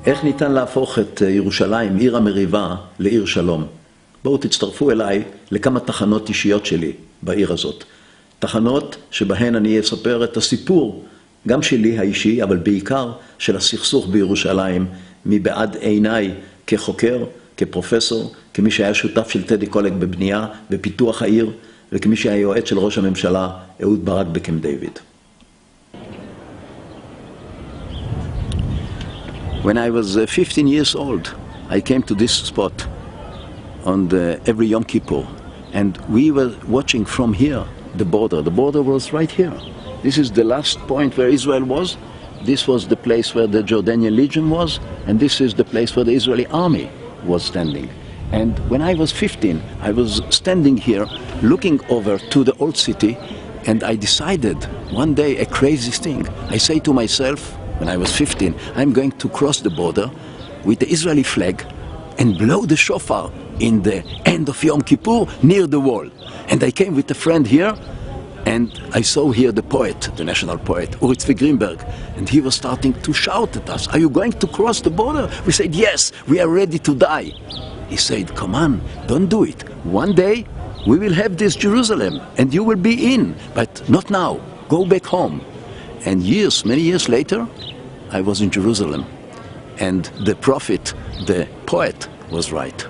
איך ניתן להפוך את ירושלים, עיר המריבה, לעיר שלום? בואו תצטרפו אליי לכמה תחנות אישיות שלי בעיר הזאת. תחנות שבהן אני אספר את הסיפור, גם שלי האישי, אבל בעיקר של הסכסוך בירושלים, מבעד עיניי כחוקר, כפרופסור, כמי שהיה שותף של טדי קולק בבנייה, בפיתוח העיר, וכמי שהיה יועץ של ראש הממשלה, אהוד ברק בקמפ דיוויד. When I was 15 years old, I came to this spot on every Yom Kippur, and we were watching from here the border. The border was right here. This is the last point where Israel was. This was the place where the Jordanian Legion was, and this is the place where the Israeli army was standing. And when I was 15, I was standing here looking over to the old city, and I decided one day a crazy thing. I say to myself, when I was 15, I'm going to cross the border with the Israeli flag and blow the shofar in the end of Yom Kippur near the wall. And I came with a friend here, and I saw here the poet, the national poet, Uri Greenberg, and he was starting to shout at us, "Are you going to cross the border?" We said, "Yes, we are ready to die." He said, "Come on, don't do it. One day we will have this Jerusalem, and you will be in, but not now. Go back home." And many years later, I was in Jerusalem, and the prophet, the poet, was right.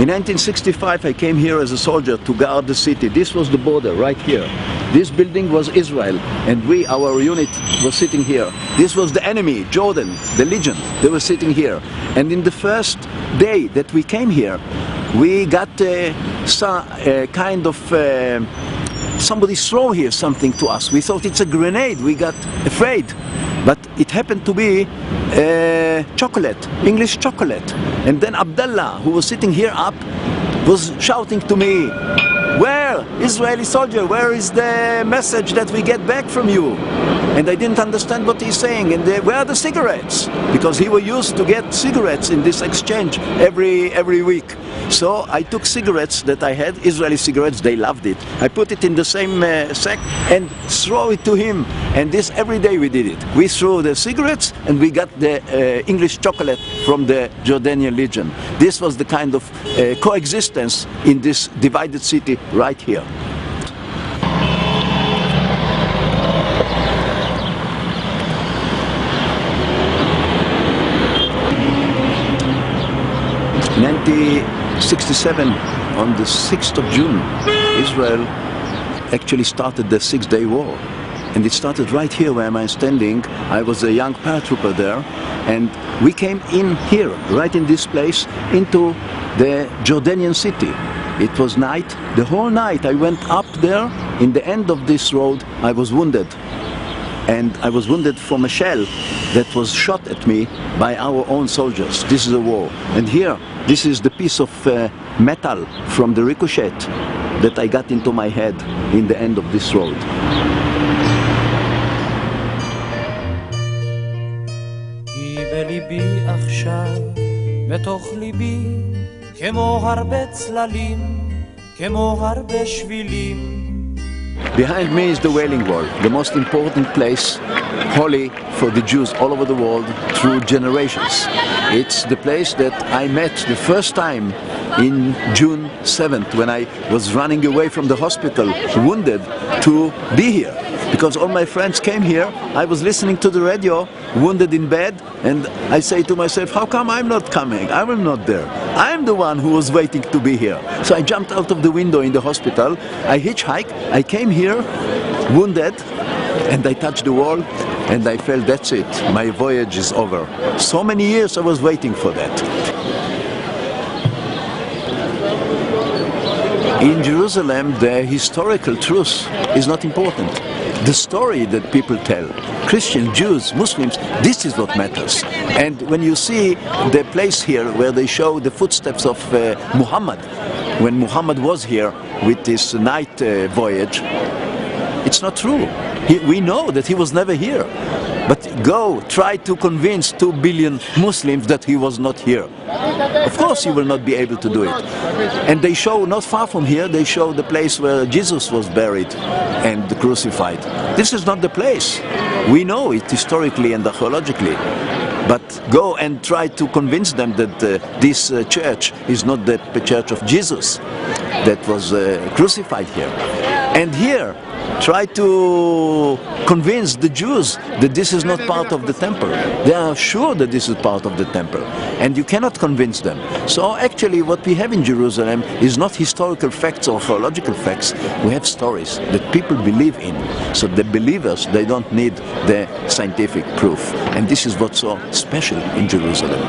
In 1965, I came here as a soldier to guard the city. This was the border, right here. This building was Israel, and our unit was sitting here. This was the enemy, Jordan, the Legion. They were sitting here. And in the first day that we came here, we got kind of somebody throw here something to us. We thought it's a grenade. We got afraid. But it happened to be chocolate, English chocolate. And then Abdullah, who was sitting here up, was shouting to me, "Where, Israeli soldier, where is the message that we get back from you?" And I didn't understand what he's saying. And where are the cigarettes? Because he was used to get cigarettes in this exchange every week. So I took cigarettes that I had, Israeli cigarettes, they loved it. I put it in the same sack and throw it to him. And this every day we did it. We threw the cigarettes and we got the English chocolate from the Jordanian Legion. This was the kind of coexistence in this divided city right here. In 1967, on the 6th of June, Israel actually started the Six-Day War. And it started right here where I'm standing. I was a young paratrooper there, and we came in here, right in this place, into the Jordanian city. It was night. The whole night I went up there. In the end of this road, I was wounded. And I was wounded from a shell that was shot at me by our own soldiers. This is a war. And here, this is the piece of metal from the ricochet that I got into my head in the end of this road. כי בליבי עכשיו, בתוך ליבי, כמו הרבה צללים, כמו הרבה שבילים. Behind me is the Wailing Wall, the most important place, holy for the Jews all over the world through generations. It's the place that I met the first time in June 7th when I was running away from the hospital, wounded, to be here. Because all my friends came here, I was listening to the radio, wounded in bed, and I say to myself, how come I'm not coming? I'm not there. I'm the one who was waiting to be here. So I jumped out of the window in the hospital, I hitchhiked, I came here, wounded, and I touched the wall, and I felt that's it, my voyage is over. So many years I was waiting for that. In Jerusalem, the historical truth is not important. The story that people tell, Christian, Jews, Muslims, this is what matters. And when you see the place here where they show the footsteps of Muhammad, when Muhammad was here with this night voyage, it's not true. We know that he was never here. But go, try to convince 2 billion Muslims that he was not here. Of course he will not be able to do it. And they show, not far from here, they show the place where Jesus was buried and crucified. This is not the place. We know it historically and archaeologically. But go and try to convince them that this church is not the church of Jesus that was crucified here. And here, try to convince the Jews that this is not part of the temple. They are sure that this is part of the temple, and you cannot convince them. So actually what we have in Jerusalem is not historical facts or archaeological facts. We have stories that people believe in. So the believers, they don't need the scientific proof. And this is what's so special in Jerusalem.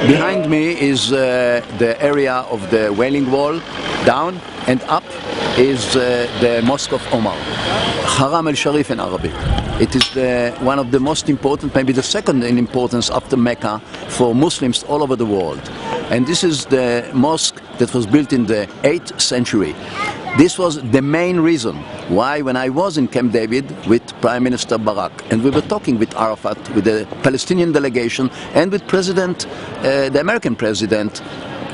Behind me is the area of the Wailing Wall. Down and up is the Mosque of Omar, Haram al-Sharif in Arabic. It is one of the most important, maybe the second in importance after Mecca for Muslims all over the world. And this is the mosque that was built in the 8th century. This was the main reason why, when I was in Camp David with Prime Minister Barak, and we were talking with Arafat, with the Palestinian delegation, and with the American president,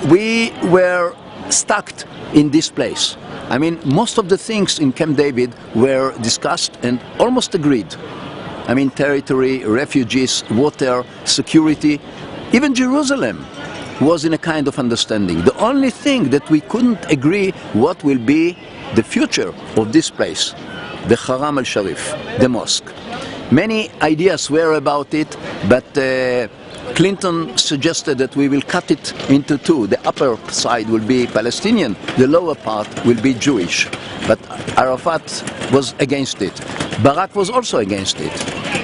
we were stuck in this place. I mean, most of the things in Camp David were discussed and almost agreed. I mean, territory, refugees, water, security, even Jerusalem was in a kind of understanding. The only thing that we couldn't agree what will be the future of this place, the Haram al-Sharif, the mosque. Many ideas were about it, but Clinton suggested that we will cut it into two. The upper side will be Palestinian, the lower part will be Jewish. But Arafat was against it. Barak was also against it,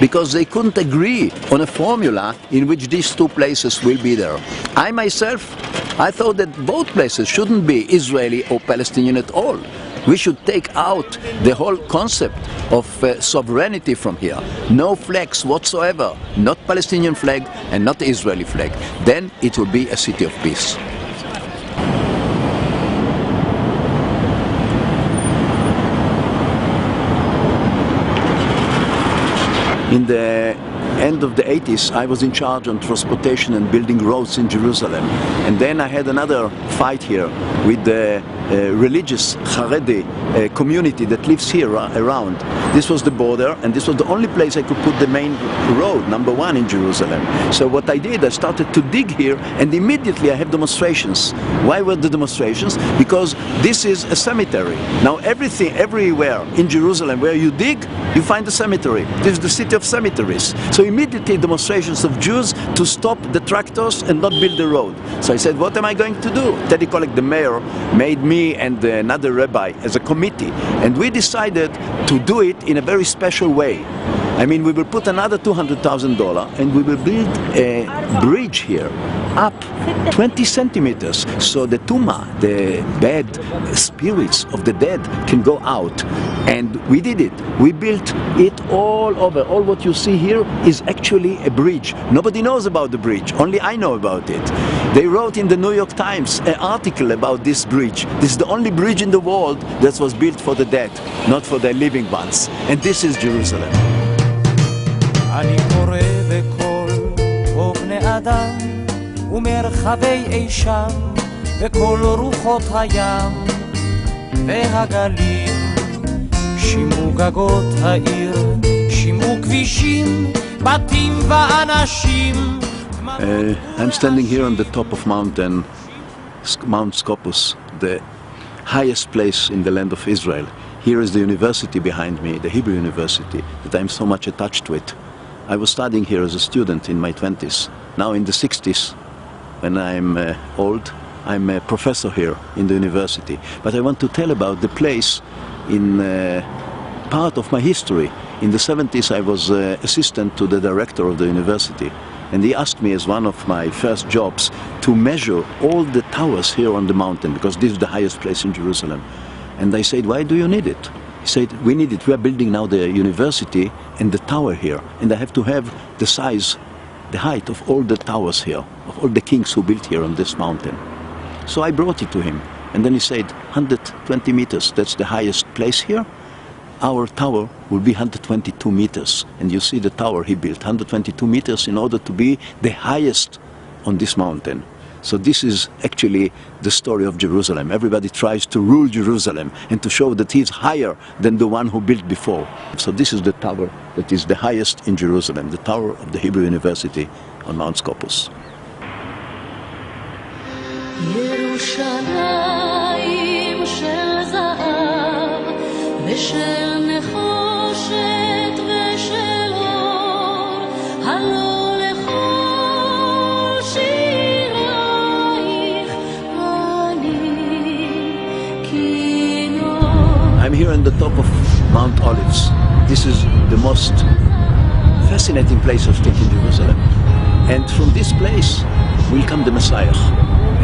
because they couldn't agree on a formula in which these two places will be there. I myself, I thought that both places shouldn't be Israeli or Palestinian at all. We should take out the whole concept of sovereignty from here. No flags whatsoever, not Palestinian flag and not Israeli flag. Then it will be a city of peace. In the end of the 80s, I was in charge on transportation and building roads in Jerusalem. And then I had another fight here with the religious Haredi community that lives here around. This was the border, and this was the only place I could put the main road, number one in Jerusalem. So what I did, I started to dig here, and immediately I have demonstrations. Why were the demonstrations? Because this is a cemetery. Now everywhere in Jerusalem where you dig, you find a cemetery. This is the city of cemeteries. So immediately demonstrations of Jews to stop the tractors and not build the road. So I said, what am I going to do? Teddy Kollek, the mayor, made me and another rabbi as a committee, and we decided to do it in a very special way. I mean, we will put another $200,000 and we will build a bridge here up 20 centimeters so the tuma, the bad spirits of the dead, can go out. And we did it. We built it all over. All what you see here is actually a bridge. Nobody knows about the bridge. Only I know about it. They wrote in the New York Times an article about this bridge. This is the only bridge in the world that was built for the dead, not for the living ones. And this is Jerusalem. אני קורא בכל בני אדם ומרחבי אי שם וכל רוחות הים והגלים שימו גגות העיר שימו כבישים בתים ואנשים. I'm standing here on the top of Mount Scopus, the highest place in the land of Israel. Here is the university behind me, the Hebrew University, that I'm so much attached with. I was studying here as a student in my 20s. Now in the 60s, when I'm old, I'm a professor here in the university. But I want to tell about the place in part of my history. In the 70s, I was assistant to the director of the university. And he asked me as one of my first jobs to measure all the towers here on the mountain, because this is the highest place in Jerusalem. And I said, why do you need it? He said, we need it. We are building now the university and the tower here. And I have to have the size, the height of all the towers here, of all the kings who built here on this mountain. So I brought it to him. And then he said, 120 meters, that's the highest place here. Our tower will be 122 meters. And you see the tower he built, 122 meters in order to be the highest on this mountain. So this is actually the story of Jerusalem. Everybody tries to rule Jerusalem and to show that he's higher than the one who built before. So this is the tower that is the highest in Jerusalem, the tower of the Hebrew University on Mount Scopus. ירושלים של זהב ושל נחושת ושל אור, הלא לכל שירייך אני כינור. I'm here on the top of Mount Olives. This is the most fascinating place, I think, in Jerusalem. And from this place will come the Messiah.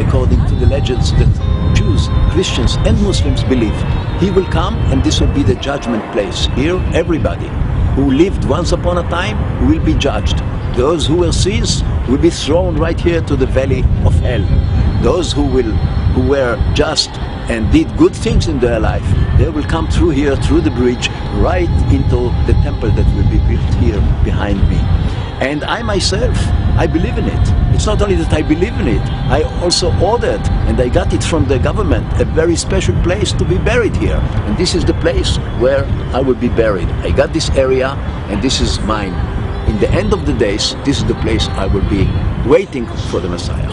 According to the legends that Jews, Christians and Muslims believe. He will come and this will be the judgment place. Here everybody who lived once upon a time will be judged. Those who were sins will be thrown right here to the valley of hell. Those who were just and did good things in their life, they will come through here, through the bridge, right into the temple that will be built here behind me. And I myself, I believe in it. It's not only that I believe in it, I also ordered, and I got it from the government, a very special place to be buried here. And this is the place where I will be buried. I got this area, and this is mine. In the end of the days, this is the place I will be waiting for the Messiah.